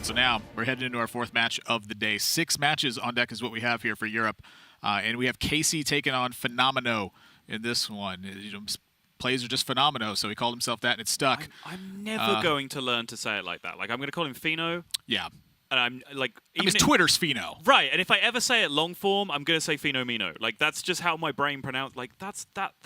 So now we're heading into our fourth match of the day. 6 matches on deck is what we have here for Europe. And we have Casie taking on Fenomeno in this one. Plays are just Fenomeno, so he called himself that and it stuck. I'm never going to learn to say it like that. Like, I'm going to call him Fino. Yeah. And I'm like... I mean, his Twitter's Fino. Right, and if I ever say it long form, I'm going to say Fenomeno. Like, that's just how my brain pronounces... Like, that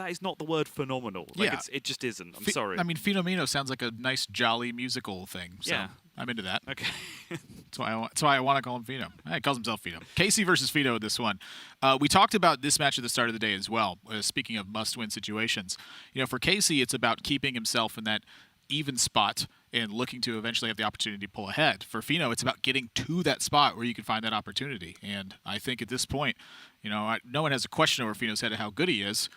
is not the word phenomenal. Like, yeah. it just isn't. I'm sorry. I mean, Fenomeno sounds like a nice, jolly musical thing. So yeah. I'm into that. Okay. That's why I want to call him Fino. He calls himself Fino. Casie versus Fino in this one. We talked about this match at the start of the day as well. Speaking of must-win situations, for Casie, it's about keeping himself in that even spot and looking to eventually have the opportunity to pull ahead. For Fino, it's about getting to that spot where you can find that opportunity. And I think at this point, no one has a question over Fino's head of how good he is.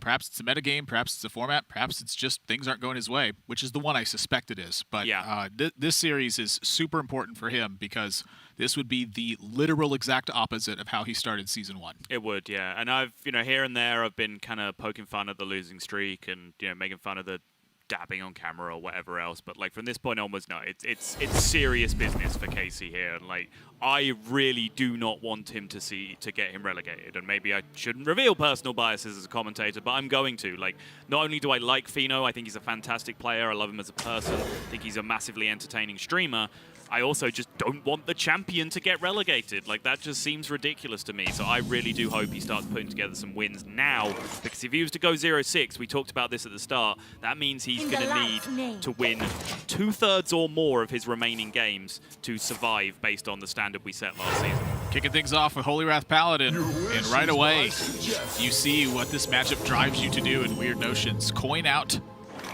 Perhaps it's a metagame, perhaps it's a format, perhaps it's just things aren't going his way, which is the one I suspect it is. But yeah. This series is super important for him because this would be the literal exact opposite of how he started Season 1. It would, yeah. And I've, here and there, I've been kind of poking fun at the losing streak and, making fun of the dabbing on camera or whatever else, but like from this point onwards, no, it's serious business for Casie here. And like, I really do not want him to get him relegated. And maybe I shouldn't reveal personal biases as a commentator, but I'm going to. Like, not only do I like Fino, I think he's a fantastic player. I love him as a person. I think he's a massively entertaining streamer. I also just don't want the champion to get relegated. Like, that just seems ridiculous to me. So I really do hope he starts putting together some wins now. Because if he was to go 0-6, we talked about this at the start, that means he's going to need to win 2/3 or more of his remaining games to survive based on the standard we set last season. Kicking things off with Holy Wrath Paladin. And right away, you see what this matchup drives you to do in Weird Notions. Coin out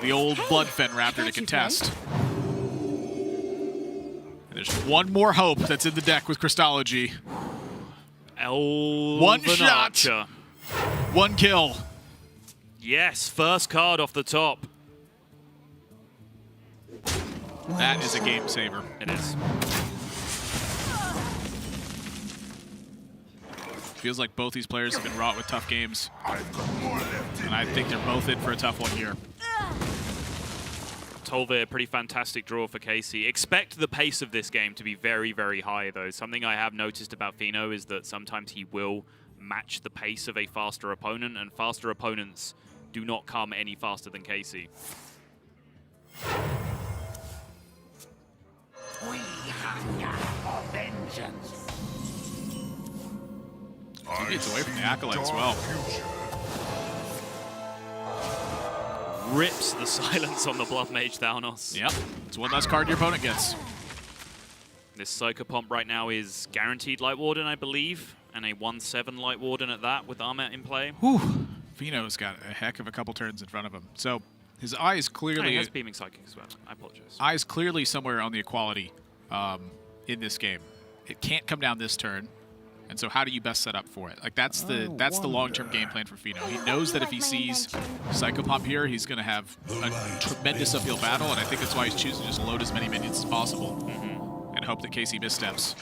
the old Bloodfen Raptor to contest. And there's one more hope that's in the deck with Crystology. One shot. Archer. 1 kill. Yes, first card off the top. That is a game saver. It is. Feels like both these players have been wrought with tough games. And I think they're both in for a tough one here. Tolvir, pretty fantastic draw for Casie. Expect the pace of this game to be very, very high, though. Something I have noticed about Fino is that sometimes he will match the pace of a faster opponent, and faster opponents do not come any faster than Casie. We hunger for vengeance. He gets away from the Acolyte as well. Rips the silence on the Bluff Mage Thalnos. Yep, it's one less card your opponent gets. This Psychopomp right now is guaranteed Light Warden, I believe, and a 1/7 Light Warden at that with Armet in play. Whew. Fino's got a heck of a couple turns in front of him. So his eye is clearly... Oh, he has Beaming Psychic as well. I apologize. Eye is clearly somewhere on the equality in this game. It can't come down this turn. And so how do you best set up for it? Like, that's the long-term game plan for Fino. He knows that if he sees Psychopomp here, he's going to have a tremendous uphill battle, and I think that's why he's choosing to just load as many minions as possible and hope that Casie missteps.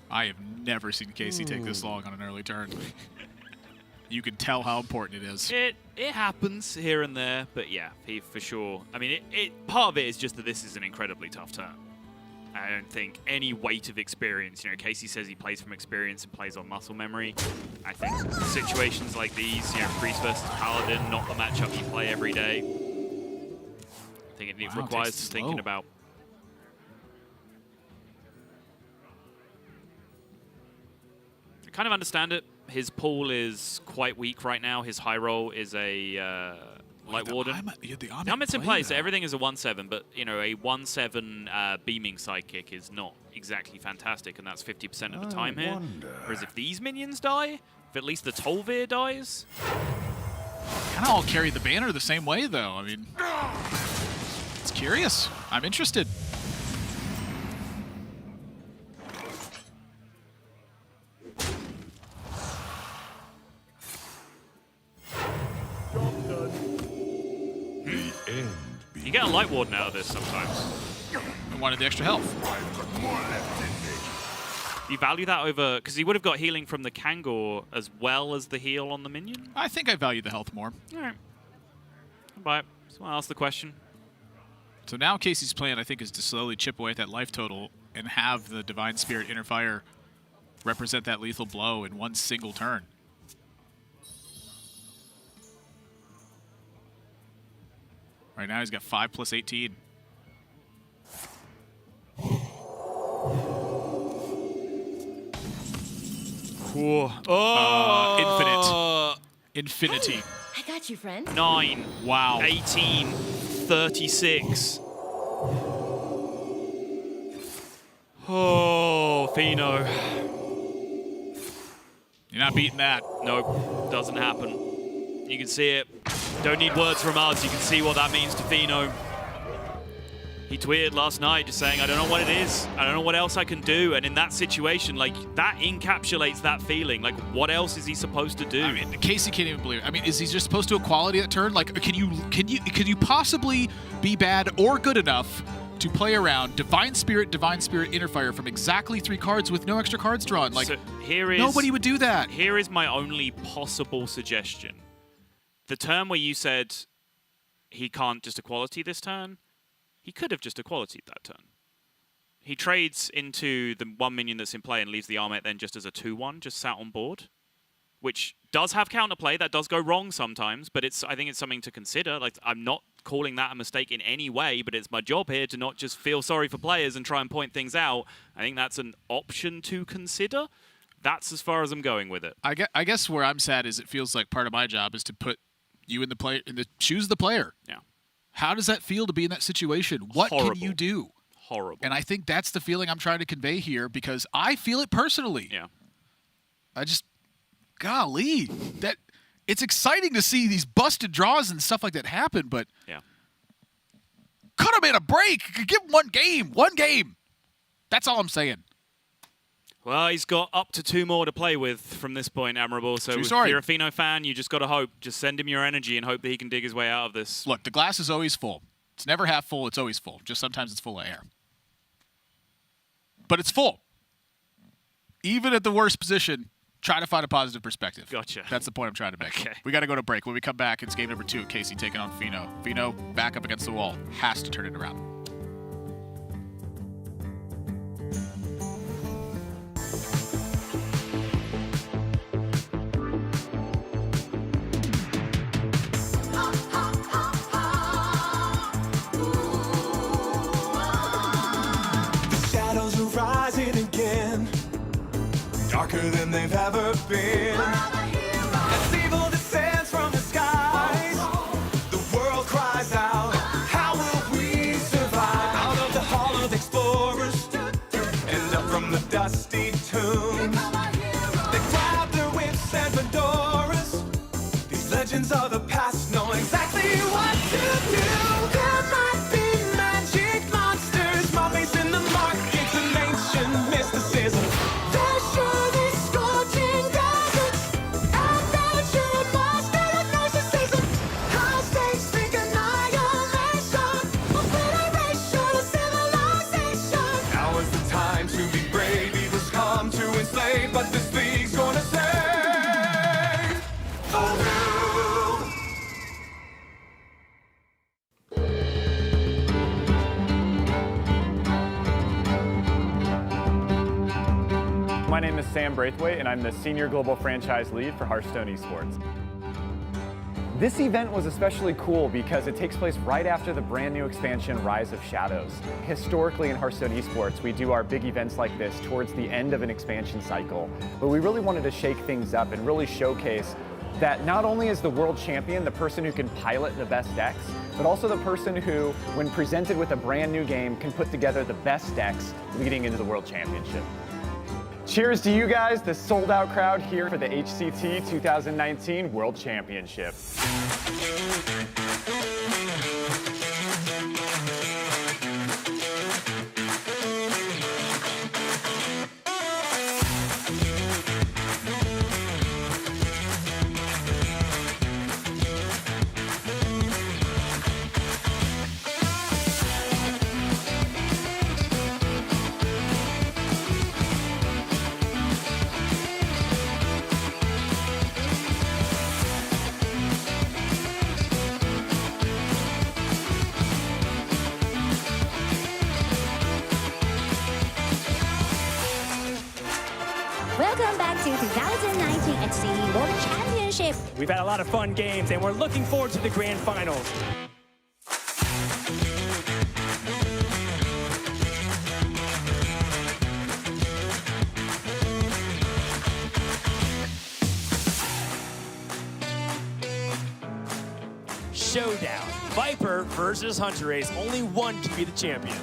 I have never seen Casie take this long on an early turn. You can tell how important it is. It happens here and there, but yeah, he for sure. I mean, part of it is just that this is an incredibly tough turn. I don't think any weight of experience. Casie says he plays from experience and plays on muscle memory. I think situations like these, Priest versus Paladin, not the matchup you play every day. I think it requires some thinking about. I kind of understand it. His pool is quite weak right now. His high roll is a Light Warden. The Amit's in play, so everything is a 1/7, but a 1/7 Beaming Sidekick is not exactly fantastic, and that's 50% of the time here. Whereas if these minions die, if at least the Tolvir dies... Kind of all carry the banner the same way, though. I mean, it's curious. I'm interested. You get a Light Warden out of this sometimes. I wanted the extra health. You value that over... Because he would have got healing from the Kangor as well as the heal on the minion? I think I value the health more. All right. But someone ask the question. So now Casey's plan, I think, is to slowly chip away at that life total and have the Divine Spirit Inner Fire represent that lethal blow in one single turn. Right now he's got 5 plus 18. Cool. Oh! Infinity. I got you, friend. 9. Wow. 18. 36. Oh, Fino. You're not beating that. Nope, doesn't happen. You can see it. Don't need words from us. You can see what that means to Fino. He tweeted last night just saying, I don't know what it is. I don't know what else I can do. And in that situation, like, that encapsulates that feeling. Like, what else is he supposed to do? I mean, Casey can't even believe it. I mean, is he just supposed to equality that turn? Like, can you possibly be bad or good enough to play around Divine Spirit, Inner Fire from exactly 3 cards with no extra cards drawn? Like, so nobody would do that. Here is my only possible suggestion. The turn where you said he can't just equality this turn, he could have just equality'd that turn. He trades into the 1 minion that's in play and leaves the Armet then just as a 2-1, just sat on board, which does have counterplay. That does go wrong sometimes, but I think it's something to consider. Like, I'm not calling that a mistake in any way, but it's my job here to not just feel sorry for players and try and point things out. I think that's an option to consider. That's as far as I'm going with it. I guess where I'm sad is it feels like part of my job is to put you in the shoes of the player. Yeah. How does that feel to be in that situation? What Horrible. can you do? Horrible. And I think that's the feeling I'm trying to convey here because I feel it personally. Yeah. Golly, that it's exciting to see these busted draws and stuff like that happen, but Yeah. cut him in a break. Give him one game. That's all I'm saying. Well, he's got up to 2 more to play with from this point, Admirable. So if you're a Fino fan, you just got to hope. Just send him your energy and hope that he can dig his way out of this. Look, the glass is always full. It's never half full. It's always full. Just sometimes it's full of air. But it's full. Even at the worst position, try to find a positive perspective. Gotcha. That's the point I'm trying to make. Okay. We got to go to break. When we come back, it's game number 2. Casie taking on Fino. Fino back up against the wall. Has to turn it around. Darker than they've ever been. As evil descends from the skies, the world cries out, how will we survive? Out of the hall of explorers, and up from the dusty tombs. They grab their whips and fedoras. These legends of the past know exactly what to do. There might be magic monsters, mummies in the markets, and ancient mysticism. But this league's gonna save the world. My name is Sam Braithwaite, and I'm the Senior Global Franchise Lead for Hearthstone Esports. This event was especially cool because it takes place right after the brand new expansion, Rise of Shadows. Historically in Hearthstone Esports, we do our big events like this towards the end of an expansion cycle, but we really wanted to shake things up and really showcase that not only is the world champion the person who can pilot the best decks, but also the person who, when presented with a brand new game, can put together the best decks leading into the World Championship. Cheers to you guys, the sold-out crowd here for the HCT 2019 World Championship. Welcome back to 2019 HCE World Championship. We've had a lot of fun games, and we're looking forward to the grand finals. Showdown. Viper versus Hunter Ace. Only one can be the champion.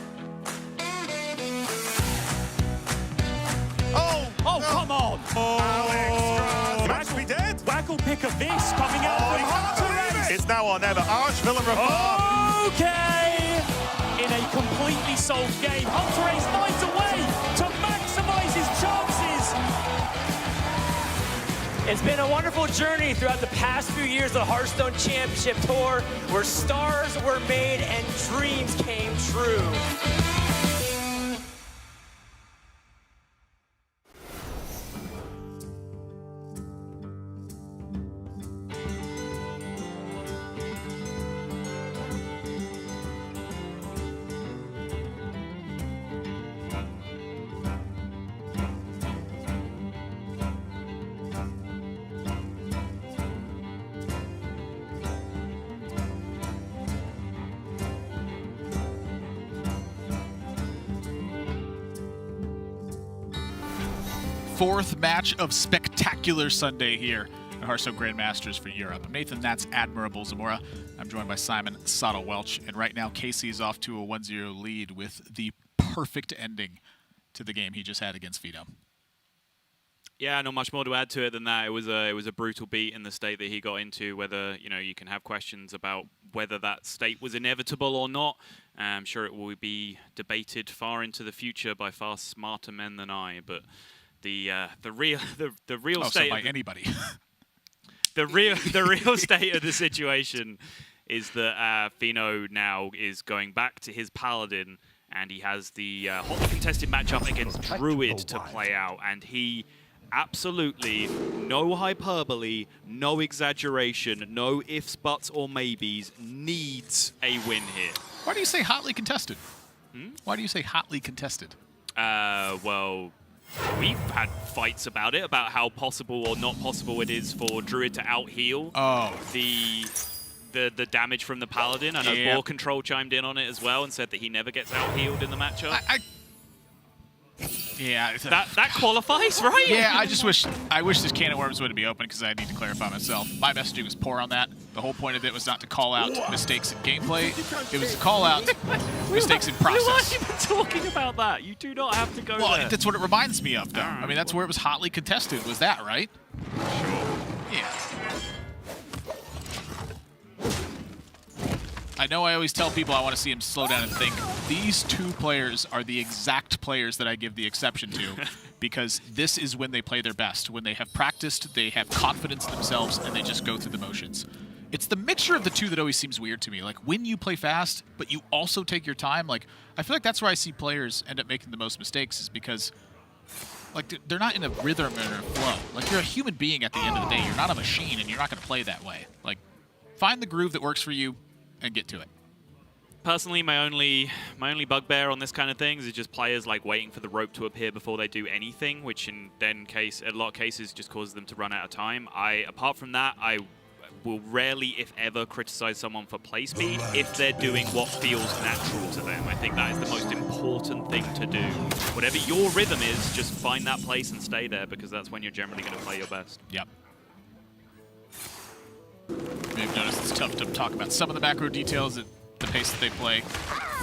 Oh, come on! Match be dead. Wacko pick a Vince coming out from Hunter Ace. It's now or never. Arch Villain Reform. Okay! In a completely solved game, Hunter Ace finds a way to maximize his chances. It's been a wonderful journey throughout the past few years of the Hearthstone Championship Tour, where stars were made and dreams came true. Fourth match of spectacular Sunday here at Hearthstone Grandmasters for Europe. I'm Nathan, that's Admirable Zamora. I'm joined by Simon Sato Welch, and right now Casie is off to a 1-0 lead with the perfect ending to the game he just had against Fenomeno. Yeah, not much more to add to it than that. It was a brutal beat in the state that he got into. Whether you can have questions about whether that state was inevitable or not. I'm sure it will be debated far into the future by far smarter men than I. But the real state by anybody. the real state of the situation is that Fino now is going back to his Paladin, and he has the hotly contested matchup against Druid to play out, and he absolutely, no hyperbole, no exaggeration, no ifs, buts, or maybes, needs a win here. Why do you say hotly contested? Why do you say hotly contested? Well, we've had fights about it, about how possible or not possible it is for Druid to out-heal the damage from the Paladin. I know Ball Control chimed in on it as well and said that he never gets out-healed in the matchup. Yeah, that qualifies, right? Yeah, I wish this can of worms would be open because I need to clarify myself. My messaging was poor on that. The whole point of it was not to call out mistakes in gameplay. It was to call out mistakes in process. We weren't even talking about that. You do not have to go there. That's what it reminds me of, though. I mean, that's where it was hotly contested. Was that right? Sure. Yeah. I know I always tell people I want to see them slow down and think. These two players are the exact players that I give the exception to because this is when they play their best. When they have practiced, they have confidence in themselves, and they just go through the motions. It's the mixture of the two that always seems weird to me. Like, when you play fast, but you also take your time, like, I feel like that's where I see players end up making the most mistakes is because, like, they're not in a rhythm or a flow. Like, you're a human being at the end of the day. You're not a machine, and you're not going to play that way. Like, find the groove that works for you, and get to it. Personally, my only bugbear on this kind of things is just players like waiting for the rope to appear before they do anything, which in a lot of cases just causes them to run out of time. Apart from that, I will rarely, if ever, criticize someone for play speed if they're doing what feels natural to them. I think that is the most important thing to do. Whatever your rhythm is, just find that place and stay there because that's when you're generally going to play your best. Yep. You've noticed it's tough to talk about some of the macro details at the pace that they play.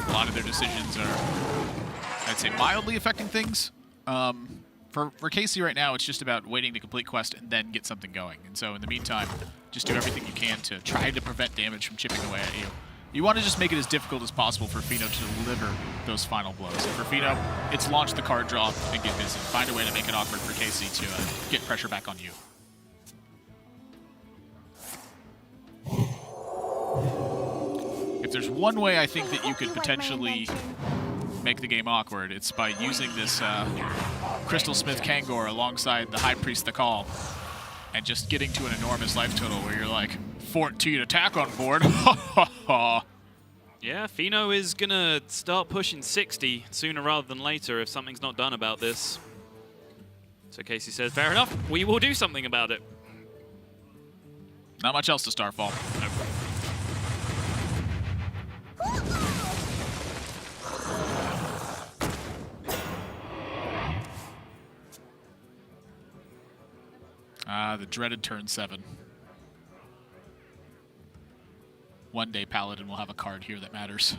A lot of their decisions are, I'd say, mildly affecting things. For Casie right now, it's just about waiting to complete quest and then get something going. And so in the meantime, just do everything you can to try to prevent damage from chipping away at you. You want to just make it as difficult as possible for Fino to deliver those final blows. And for Fino, it's launch the card draw and get busy. Find a way to make it awkward for Casie to get pressure back on you. If there's one way I think that you could potentially make the game awkward, it's by using this Crystal Smith Kangor alongside the High Priest the Call and just getting to an enormous life total where you're like, 14 attack on board. Yeah, Fino is going to start pushing 60 sooner rather than later if something's not done about this. So Casie says, fair enough, we will do something about it. Not much else to Starfall. Nope. The dreaded turn 7. One day Paladin will have a card here that matters.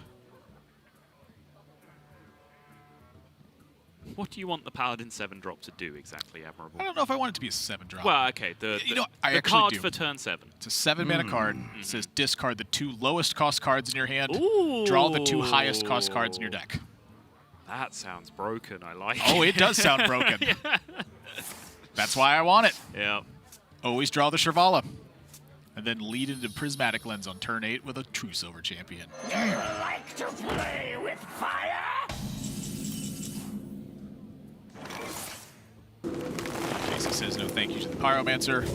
What do you want the Paladin 7 drop to do exactly, Admirable? I don't know if I want it to be a 7 drop. Well, okay, the I the actually card do. for turn 7. It's a 7-mana card. It says discard the 2 lowest cost cards in your hand. Ooh. Draw the 2 highest cost cards in your deck. That sounds broken. I like Oh, it does sound broken. Yeah. That's why I want it. Yeah. Always draw the Shrivala. And then lead into Prismatic Lens on turn 8 with a True Silver Champion. Do you like to play with fire? Casie says no thank you to the Pyromancer.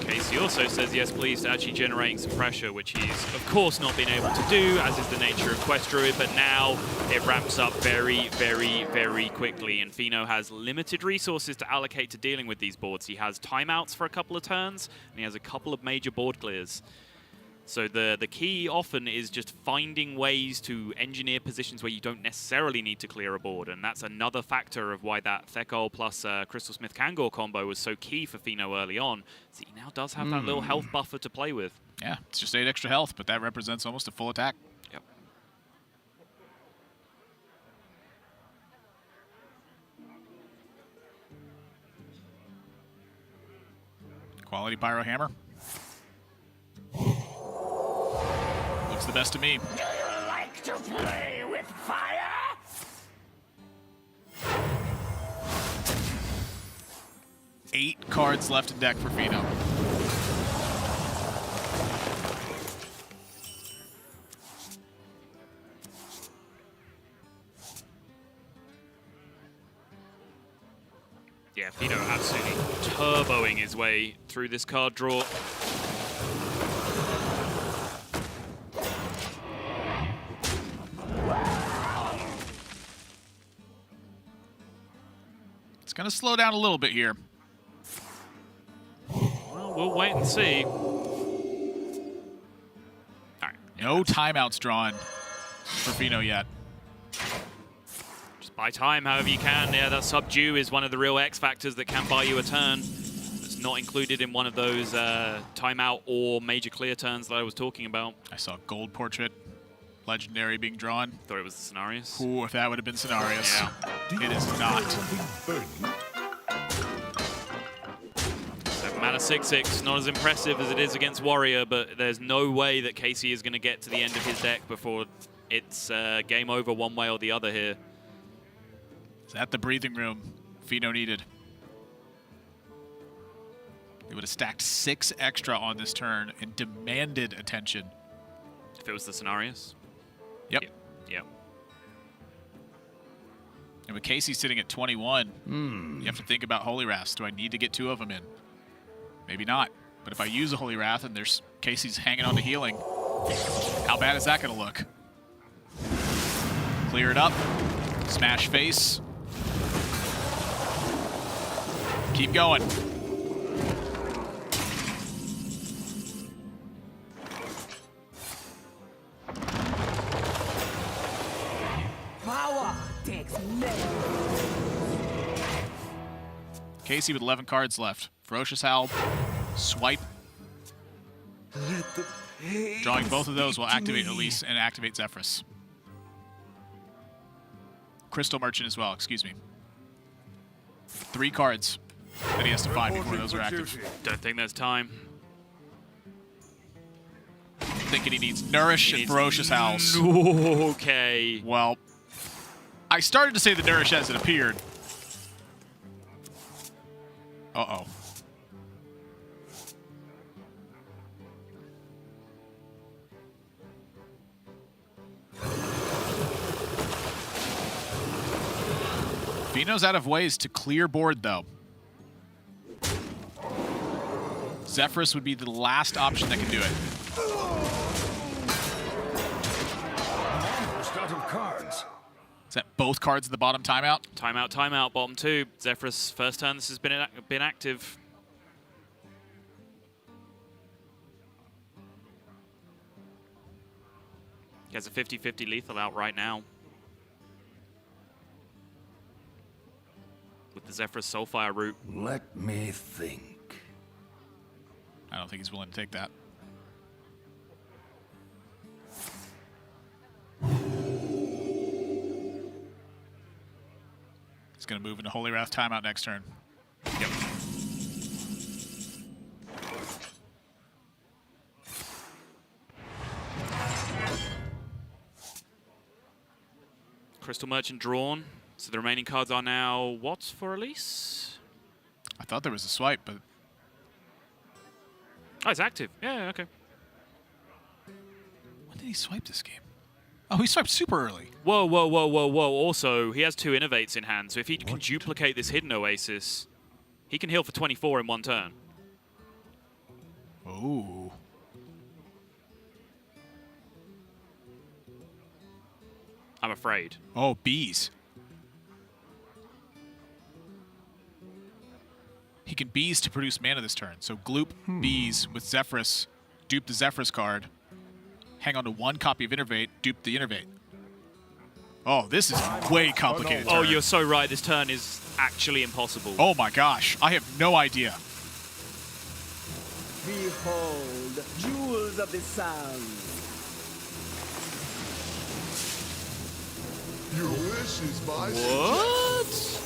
Casie also says yes please to actually generating some pressure, which he's of course not been able to do, as is the nature of Quest Druid, but now it ramps up very, very, very quickly, and Fino has limited resources to allocate to dealing with these boards. He has timeouts for a couple of turns, and he has a couple of major board clears. So the key often is just finding ways to engineer positions where you don't necessarily need to clear a board, and that's another factor of why that Thekol plus Crystal Smith Kangor combo was so key for Fino early on. So he now does have that little health buffer to play with. Yeah, it's just 8 extra health, but that represents almost a full attack. Yep. Quality Pyro Hammer. Looks the best to me. Do you like to play with fire? Eight cards left in deck for Fino. Yeah, Fino absolutely turboing his way through this card draw. It's going to slow down a little bit here. Well, we'll wait and see. Alright. No timeouts drawn for Fino yet. Just buy time however you can. Yeah, that subdue is one of the real X factors that can buy you a turn. It's not included in one of those timeout or major clear turns that I was talking about. I saw Gold Portrait, Legendary being drawn. Thought it was the Scenarios. Ooh, if that would have been Scenarios. Yeah. It is not. 7-mana 6/6, not as impressive as it is against Warrior, but there's no way that Casie is going to get to the end of his deck before it's game over one way or the other here. Is that the breathing room Fino needed? They would have stacked 6 extra on this turn and demanded attention. If it was the Scenarios. Yep. Yep. And with Casie sitting at 21, you have to think about Holy Wraths. Do I need to get 2 of them in? Maybe not. But if I use a Holy Wrath and there's Casey's hanging on to healing, how bad is that going to look? Clear it up. Smash face. Keep going. Power takes many. Casie with 11 cards left. Ferocious Howl, Swipe. Drawing both of those will activate Elise and activate Zephrys. Crystal Merchant as well, excuse me. 3 cards that he has to find before those are active. Don't think there's time. Thinking he needs Nourish and Ferocious Howls. Okay. Well, I started to say the Nourish as it appeared. Uh-oh. Fino's out of ways to clear board, though. Zephrys would be the last option that can do it. Almost out of cards. that both cards at the bottom timeout? Timeout, timeout, bottom 2. Zephyrus, first turn, this has been active. He has a 50-50 lethal out right now. With the Zephyrus Soulfire route. Let me think. I don't think he's willing to take that. He's going to move into Holy Wrath timeout next turn. Yep. Crystal Merchant drawn. So the remaining cards are now what for release? I thought there was a swipe, but... Oh, it's active. Yeah, okay. When did he swipe this game? Oh, he swiped super early. Whoa, whoa, whoa, whoa, whoa. Also, he has 2 Innovates in hand, so if he can duplicate this Hidden Oasis, he can heal for 24 in 1 turn. Ooh. I'm afraid. Oh, bees. He can bees to produce mana this turn. So gloop bees with Zephyrus, dupe the Zephyrus card, hang on to 1 copy of Innervate, dupe the Innervate. Oh, this is way complicated. Oh, turn. you're so right. This turn is actually impossible. Oh my gosh, I have no idea. Behold, jewels of the sun. Your wish is my What?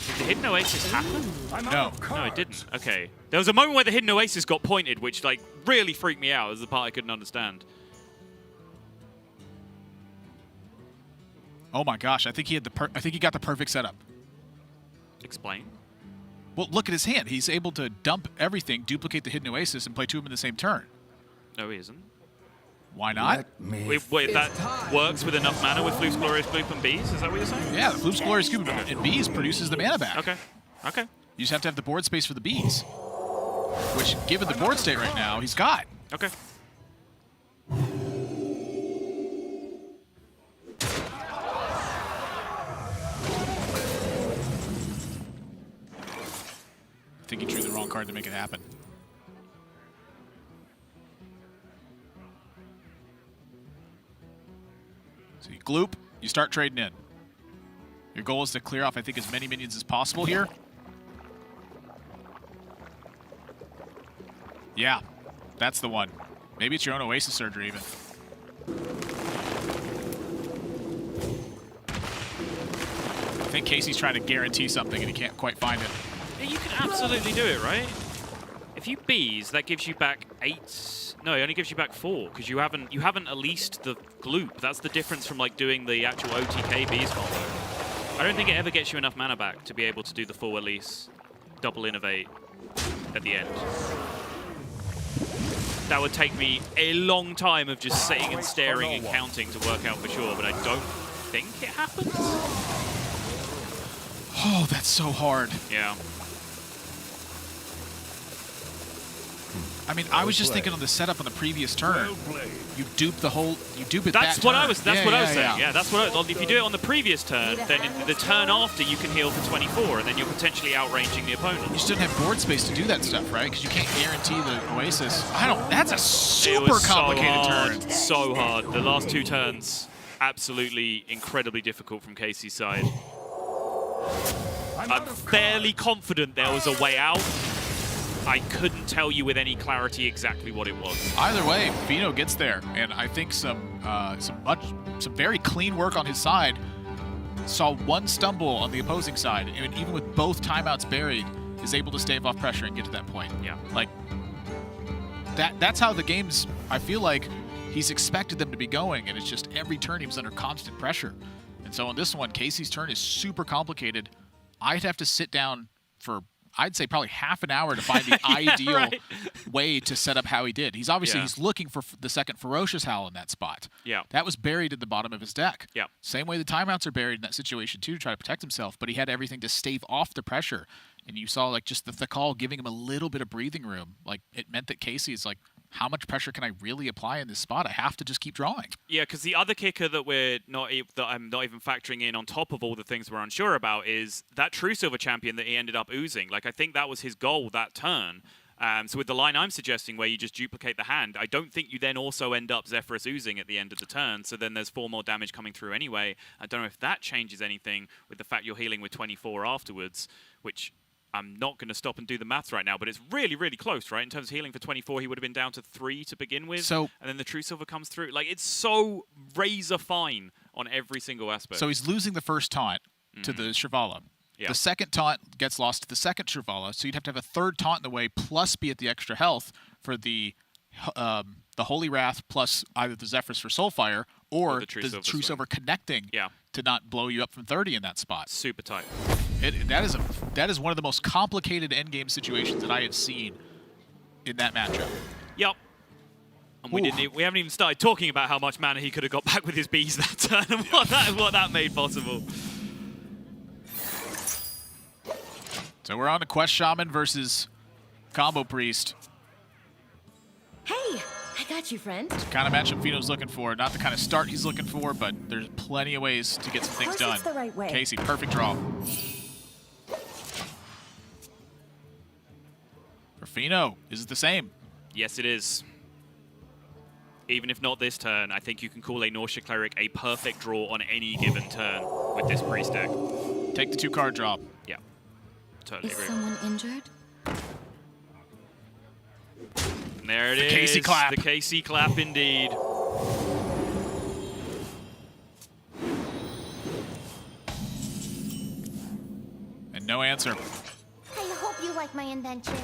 Did the Hidden Oasis happen? No. No, it didn't. Okay. There was a moment where the Hidden Oasis got pointed, which like really freaked me out. It was the part I couldn't understand. Oh my gosh, I think he had I think he got the perfect setup. Explain. Well, look at his hand. He's able to dump everything, duplicate the Hidden Oasis, and play 2 of them in the same turn. No, he isn't. Why not? Wait, that works with enough mana with Floof's Glorious Gloop and Bees? Is that what you're saying? Yeah, the Floop's Glorious Scoop and Bees produces the mana back. Okay. Okay. You just have to have the board space for the Bees. Which, given the board state right now, he's got. Okay. I think he drew the wrong card to make it happen. So you gloop, you start trading in. Your goal is to clear off, I think, as many minions as possible here. Yeah, that's the one. Maybe it's your own Oasis Surgery, even. I think Casey's trying to guarantee something, and he can't quite find it. Yeah, you can absolutely do it, right? If you Bees, that gives you back 8. No, it only gives you back 4 because you haven't released the Gloop. That's the difference from like doing the actual OTK Bees combo. I don't think it ever gets you enough mana back to be able to do the full release, double Innovate at the end. That would take me a long time of just sitting and staring and counting to work out for sure, but I don't think it happens. Oh, that's so hard. Yeah. I mean, I was just thinking on the setup on the previous turn. You dupe the whole, you dupe it. That's that what turn. I was. That's Yeah, what I yeah, was saying. yeah. Yeah, that's what. If you do it on the previous turn, then in the turn after you can heal for 24, and then you're potentially outranging the opponent. You just didn't have board space to do that stuff, right? Because you can't guarantee the Oasis. I don't. That's a It super was complicated so hard, turn. so hard. The last 2 turns, absolutely incredibly difficult from Casey's side. I'm fairly confident there was a way out. I couldn't tell you with any clarity exactly what it was. Either way, Fino gets there, and I think some very clean work on his side. Saw one stumble on the opposing side, and even with both timeouts buried, is able to stave off pressure and get to that point. Yeah. Like that's how the games. I feel like he's expected them to be going, and it's just every turn he was under constant pressure. And so on this one, Casey's turn is super complicated. I'd have to sit down for, I'd say, probably half an hour to find the ideal right. way to set up how he did. He's obviously Yeah. he's looking for the second Ferocious Howl in that spot. Yeah. That was buried at the bottom of his deck. Yeah. Same way the timeouts are buried in that situation too, to try to protect himself, but he had everything to stave off the pressure. And you saw like just the call giving him a little bit of breathing room. Like it meant that Casie is like, how much pressure can I really apply in this spot? I have to just keep drawing. Yeah, because the other kicker that I'm not even factoring in on top of all the things we're unsure about is that True Silver champion that he ended up oozing. Like, I think that was his goal that turn. So with the line I'm suggesting where you just duplicate the hand, I don't think you then also end up Zephyrus oozing at the end of the turn, so then there's 4 more damage coming through anyway. I don't know if that changes anything with the fact you're healing with 24 afterwards, which I'm not going to stop and do the maths right now, but it's really, really close, right? In terms of healing for 24, he would have been down to 3 to begin with, and then the True Silver comes through. Like, it's so razor fine on every single aspect. So he's losing the first taunt to the Shrivala. Yeah. The second taunt gets lost to the second Shrivala, so you'd have to have a third taunt in the way, plus be at the extra health for the Holy Wrath, plus either the Zephyrus for Soulfire, or the True Silver connecting to not blow you up from 30 in that spot. Super tight. That is one of the most complicated endgame situations that I have seen in that matchup. Yep. And we haven't even started talking about how much mana he could have got back with his bees that turn and what that made possible. So we're on to Quest Shaman versus Combo Priest. Hey, I got you, friend. It's the kind of matchup Fino's looking for. Not the kind of start he's looking for, but there's plenty of ways to get some things done. The right way. Casie, perfect draw. For Fino, is it the same? Yes, it is. Even if not this turn, I think you can call a Nausea Cleric a perfect draw on any given turn with this Priest deck. Take the 2-card draw. Yeah, totally agree. Is someone injured? And there it is. The Casie clap. The Casie clap, indeed. And no answer. I hope you like my invention.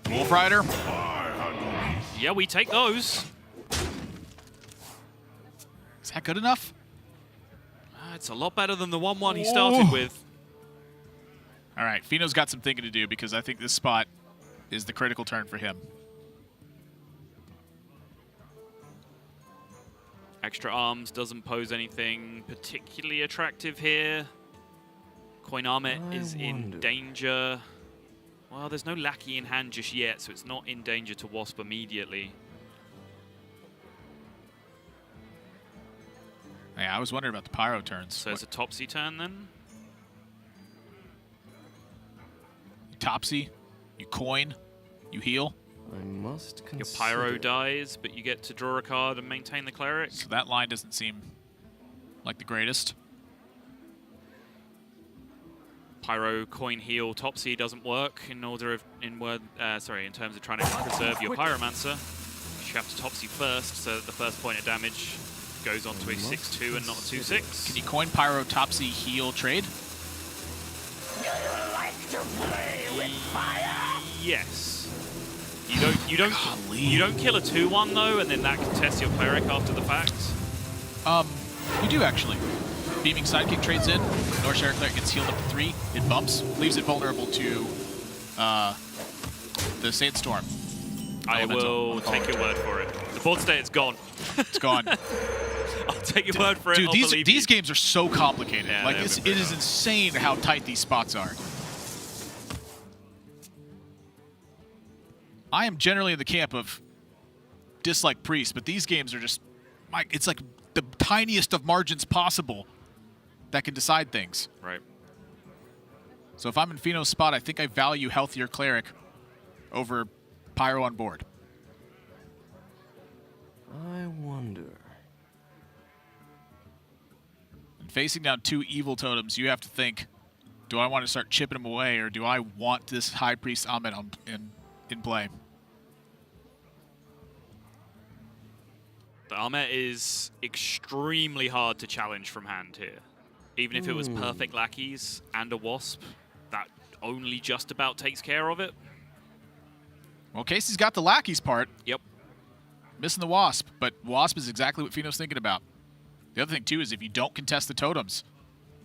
Wolf Rider. Yeah, we take those. Is that good enough? It's a lot better than the 1-1 he started with. All right, Fino's got some thinking to do because I think this spot is the critical turn for him. Extra arms doesn't pose anything particularly attractive here. Coin Armet is in danger. Well, there's no Lackey in hand just yet, so it's not in danger to Wasp immediately. Yeah, I was wondering about the Pyro turns. So it's a Topsy turn then? You Topsy, you coin, you heal. I must Your Pyro dies, but you get to draw a card and maintain the Cleric. So that line doesn't seem like the greatest. Pyro, coin, heal, Topsy doesn't work in terms of trying to preserve your Pyromancer. You have to Topsy first, so that the first point of damage goes on to a 6-2 and not a 2-6. Can you coin Pyro, Topsy, heal, trade? Do you like to play with fire? Yes. You don't kill a 2-1 though, and then that contests your Cleric after the fact. You do actually. Beaming Sidekick trades in. Northshire Cleric gets healed up to 3. It bumps, leaves it vulnerable to the Sandstorm. I will take your word for it. The board state is gone. It's gone. I'll take your word for it. Dude, I'll believe these you. games are so complicated. Yeah, like it is insane how tight these spots are. I am generally in the camp of dislike Priest, but these games are just, it's like the tiniest of margins possible that can decide things. Right. So if I'm in Fino's spot, I think I value healthier Cleric over Pyro on board. I wonder. And facing down 2 evil totems, you have to think, do I want to start chipping them away, or do I want this High Priest Amit in play? The Armet is extremely hard to challenge from hand here. Even if it was perfect lackeys and a Wasp, that only just about takes care of it. Well, Casey's got the lackeys part. Yep. Missing the Wasp, but Wasp is exactly what Fino's thinking about. The other thing, too, is if you don't contest the totems,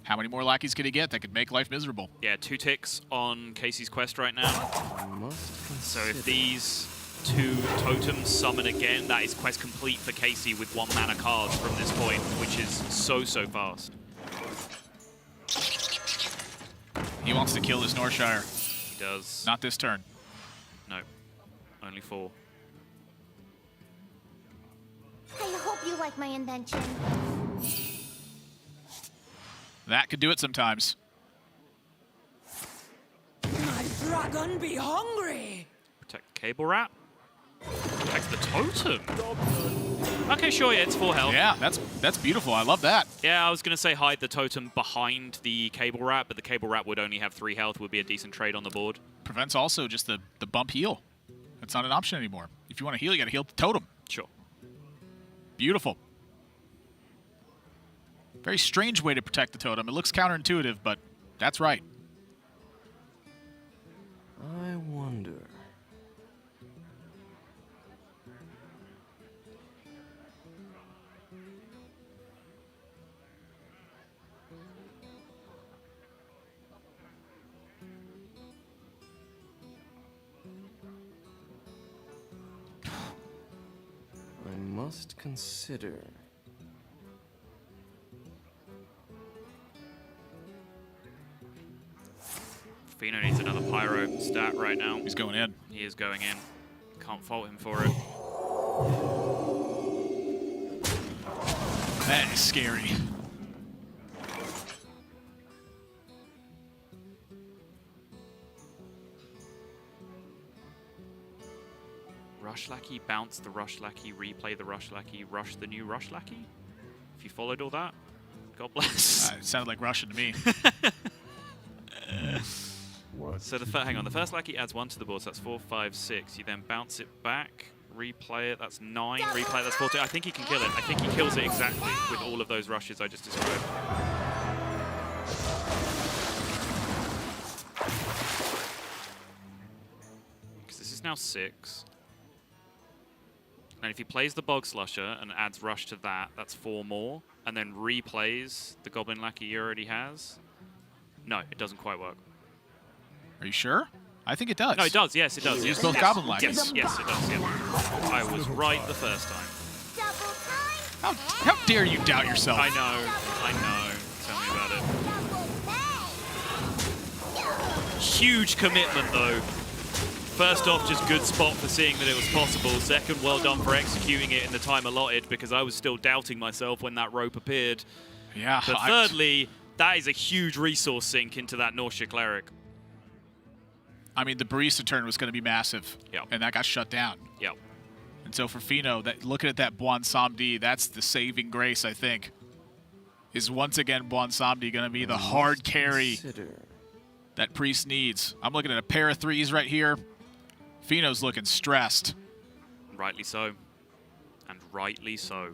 how many more lackeys could he get that could make life miserable? Yeah, 2 ticks on Casey's quest right now. So if these 2 totems summon again, that is quest complete for Casie with 1 mana cards from this point, which is so fast. He wants to kill this Northshire. He does. Not this turn. No, only 4. I hope you like my invention. That could do it sometimes. My dragon be hungry. Protect the cable wrap. Protect the totem. Okay, sure, yeah, it's 4 health. Yeah, that's beautiful. I love that. Yeah, I was going to say hide the totem behind the cable wrap, but the cable wrap would only have 3 health, would be a decent trade on the board. Prevents also just the bump heal. That's not an option anymore. If you want to heal, you got to heal the totem. Sure. Beautiful. Very strange way to protect the totem. It looks counterintuitive, but that's right. I wonder. I must consider. Fino needs another pyro stat right now. He's going in. He is going in. Can't fault him for it. That is scary. Rush Lackey, bounce the Rush Lackey, replay the Rush Lackey, rush the new Rush Lackey. If you followed all that, God bless. It sounded like Russian to me. So hang on, the first Lackey adds 1 to the board, so that's 4, 5, 6. You then bounce it back, replay it, that's 9, replay it, that's 14. I think he can kill it. I think he kills it exactly with all of those rushes I just described. Because this is now 6. And if he plays the Bog Slusher and adds Rush to that, that's 4 more. And then replays the Goblin Lackey he already has. No, it doesn't quite work. Are you sure? I think it does. No, it does. Yes, it does. Use Yes. both Yes. Goblin Lackeys. Yes, it does. Yeah. I was right the first time. How dare you doubt yourself? I know. Tell me about it. Huge commitment, though. First off, just good spot for seeing that it was possible. Second, well done for executing it in the time allotted, because I was still doubting myself when that rope appeared. Yeah. But thirdly, that is a huge resource sink into that Nausea Cleric. I mean, the barista turn was going to be massive. Yep. And that got shut down. Yep. And so for Fino, looking at that Buon Samdi, that's the saving grace, I think. Is once again Buon Samdi going to be the hard carry that Priest needs? I'm looking at a pair of 3s right here. Fino's looking stressed. Rightly so. And rightly so.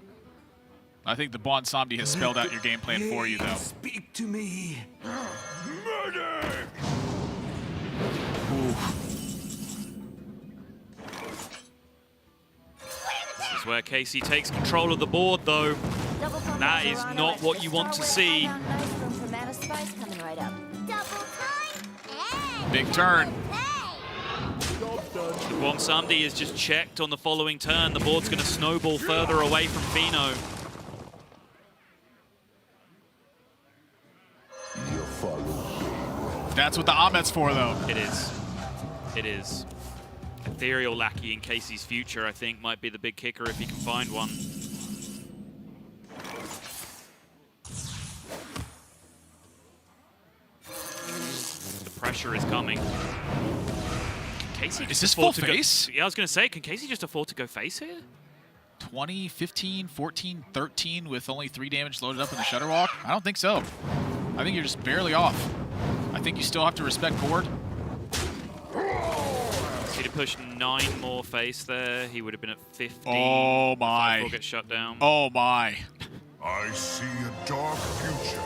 I think the Buon Samdi has spelled out your game plan for you, though. Speak to me. This is where Casie takes control of the board, though. That is not what you want to see. Big turn. Buon Samdi is just checked on the following turn. The board's going to snowball further away from Fino. That's what the Ahmet's for, though. It is. It is. Ethereal Lackey in Casey's future, I think, might be the big kicker if he can find one. The pressure is coming. Can Casie Is this full face? Yeah, I was going to say, can Casie just afford to go face here? 20, 15, 14, 13 with only 3 damage loaded up in the Shudderwalk? I don't think so. I think you're just barely off. I think you still have to respect board. So he'd have pushed 9 more face there. He would have been at 15. Oh my. Before get shut down. Oh my. I see a dark future.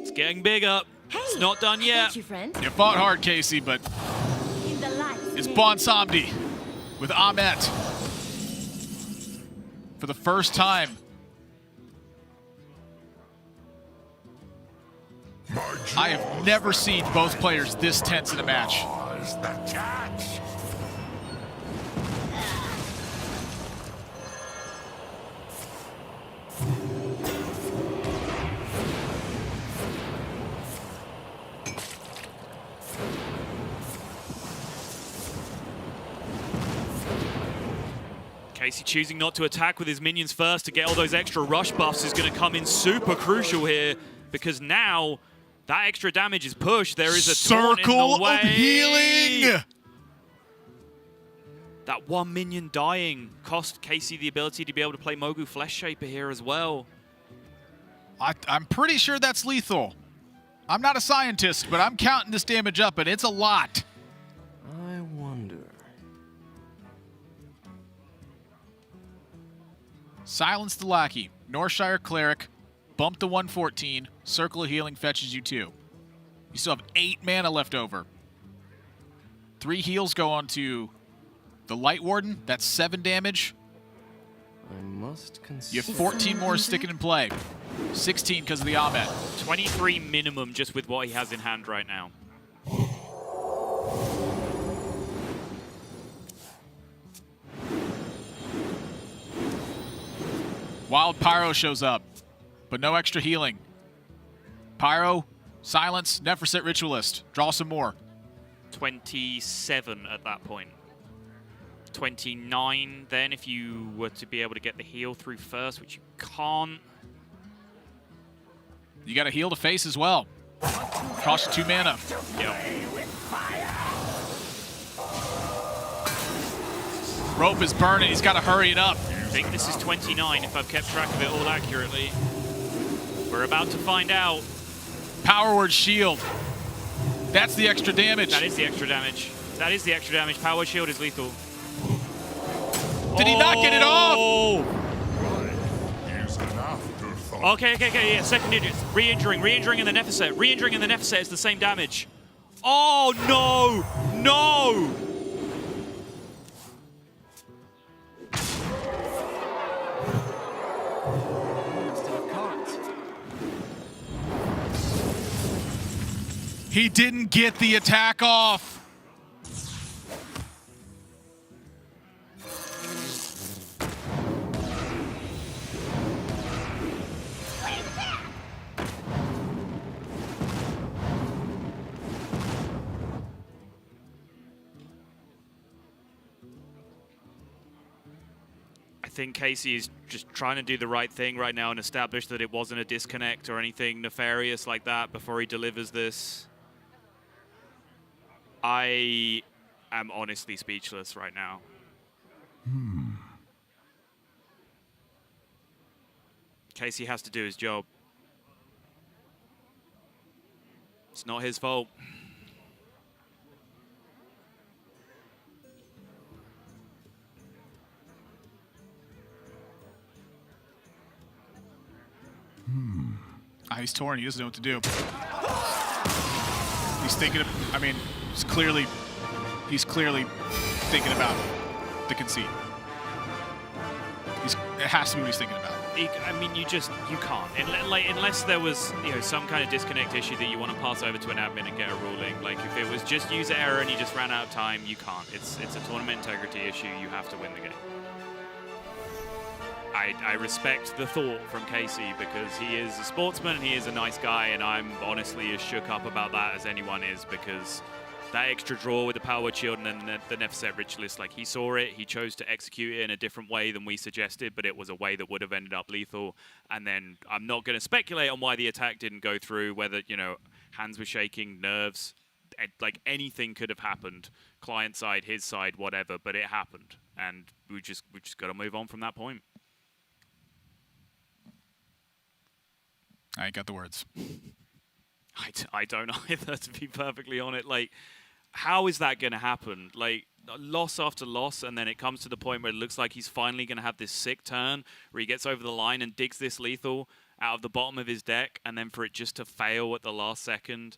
It's getting bigger. It's not done yet. You, friend. You fought hard, Casie, but In the light. it's Buon Samdi with Ahmet. For the first time. I have never seen both players this tense in a match. Is the catch? Casie choosing not to attack with his minions first to get all those extra rush buffs is going to come in super crucial here, because now that extra damage is pushed. There is a taunt in circle the way. of healing. That one minion dying cost Casie the ability to be able to play Mogu Flesh Shaper here as well. I'm pretty sure that's lethal. I'm not a scientist, but I'm counting this damage up, and it's a lot. I wonder. Silence the Lackey. Northshire Cleric. Bump to 114. Circle of Healing fetches you 2. You still have 8 mana left over. 3 heals go on to the Light Warden. That's 7 damage. I must consider. You have 14 more sticking in play. 16 because of the Ahmed. 23 minimum just with what he has in hand right now. Wild Pyro shows up, but no extra healing. Pyro, silence, Nephroset Ritualist. Draw some more. 27 at that point. 29 then if you were to be able to get the heal through first, which you can't. You got a heal to face as well. Cost you 2 mana. Yep. Rope is burning. He's got to hurry it up. I think this is 29 if I've kept track of it all accurately. We're about to find out. Power Word Shield. That's the extra damage. That is the extra damage. That is the extra damage. Power Shield is lethal. Did he not get it off? Is an afterthought. Okay, yeah, second digits. Re-injuring in the Nephroset. Re-injuring in the Nephroset is the same damage. Oh, no! No! He didn't get the attack off. I think Casie is just trying to do the right thing right now and establish that it wasn't a disconnect or anything nefarious like that before he delivers this. I am honestly speechless right now. Casie has to do his job. It's not his fault. He's torn. He doesn't know what to do. He's thinking of, I mean, he's clearly thinking about the conceit. It has to be what he's thinking about. I mean, you can't. Unless there was, some kind of disconnect issue that you want to pass over to an admin and get a ruling. Like, if it was just user error and you just ran out of time, you can't. It's a tournament integrity issue. You have to win the game. I respect the thought from Casie because he is a sportsman and he is a nice guy, and I'm honestly as shook up about that as anyone is, because that extra draw with the Power Word Shield and then the Nephroset Ritualist, like, he saw it, he chose to execute it in a different way than we suggested, but it was a way that would have ended up lethal. And then I'm not going to speculate on why the attack didn't go through, whether, hands were shaking, nerves, like anything could have happened. Client side, his side, whatever, but it happened. And we just got to move on from that point. I ain't got the words. I don't either, to be perfectly honest. Like, how is that going to happen? Like, loss after loss, and then it comes to the point where it looks like he's finally going to have this sick turn where he gets over the line and digs this lethal out of the bottom of his deck, and then for it just to fail at the last second.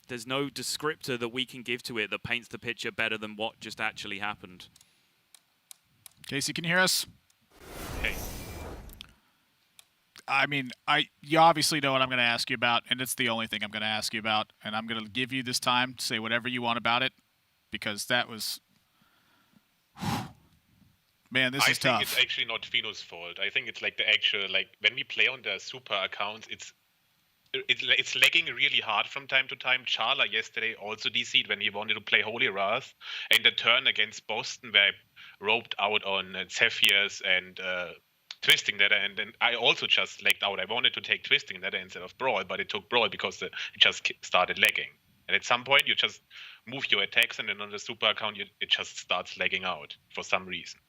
There's no descriptor that we can give to it that paints the picture better than what just actually happened. Casie, can you hear us? Hey. I mean, you obviously know what I'm going to ask you about, and it's the only thing I'm going to ask you about. And I'm going to give you this time to say whatever you want about it, because that was... Man, this is tough. I think it's actually not Fino's fault. I think it's like the actual, like, when we play on the super accounts, it's it's lagging really hard from time to time. Charla yesterday also DC'd when he wanted to play Holy Wrath, and the turn against Boston where I roped out on Zephyrs and Twisting Nether, and then I also just lagged out. I wanted to take Twisting Nether instead of Brawl, but it took Brawl because it just started lagging. And at some point, you just move your attacks, and then on the super account, it just starts lagging out for some reason.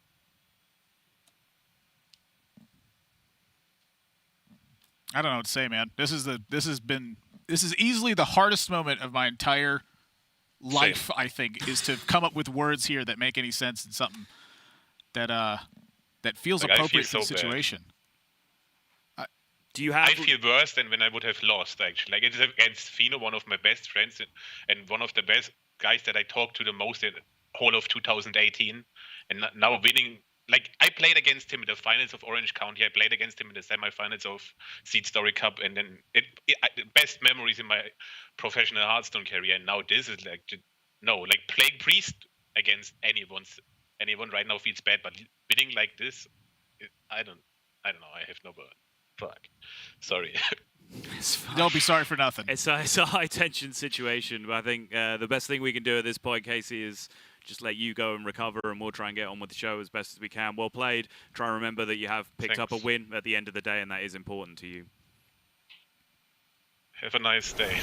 I don't know what to say, man. This is easily the hardest moment of my entire life. I think is to come up with words here that make any sense in something that feels Like, appropriate I feel for the so bad. situation. Do you have? I feel worse than when I would have lost, actually. Like, it's against Fino, one of my best friends, and one of the best guys that I talked to the most in whole of 2018. And now winning, like, I played against him in the finals of Orange County. I played against him in the semifinals of Seed Story Cup. And then the best memories in my professional Hearthstone career. And now this is like, no, like playing Priest against anyone right now feels bad. But winning like this, I don't know. I have no word. Fuck. Sorry. Don't be sorry for nothing. It's a high tension situation, but I think the best thing we can do at this point, Casie, is just let you go and recover, and we'll try and get on with the show as best as we can. Well played. Try and remember that you have picked up a win at the end of the day, and that is important to you. Have a nice day.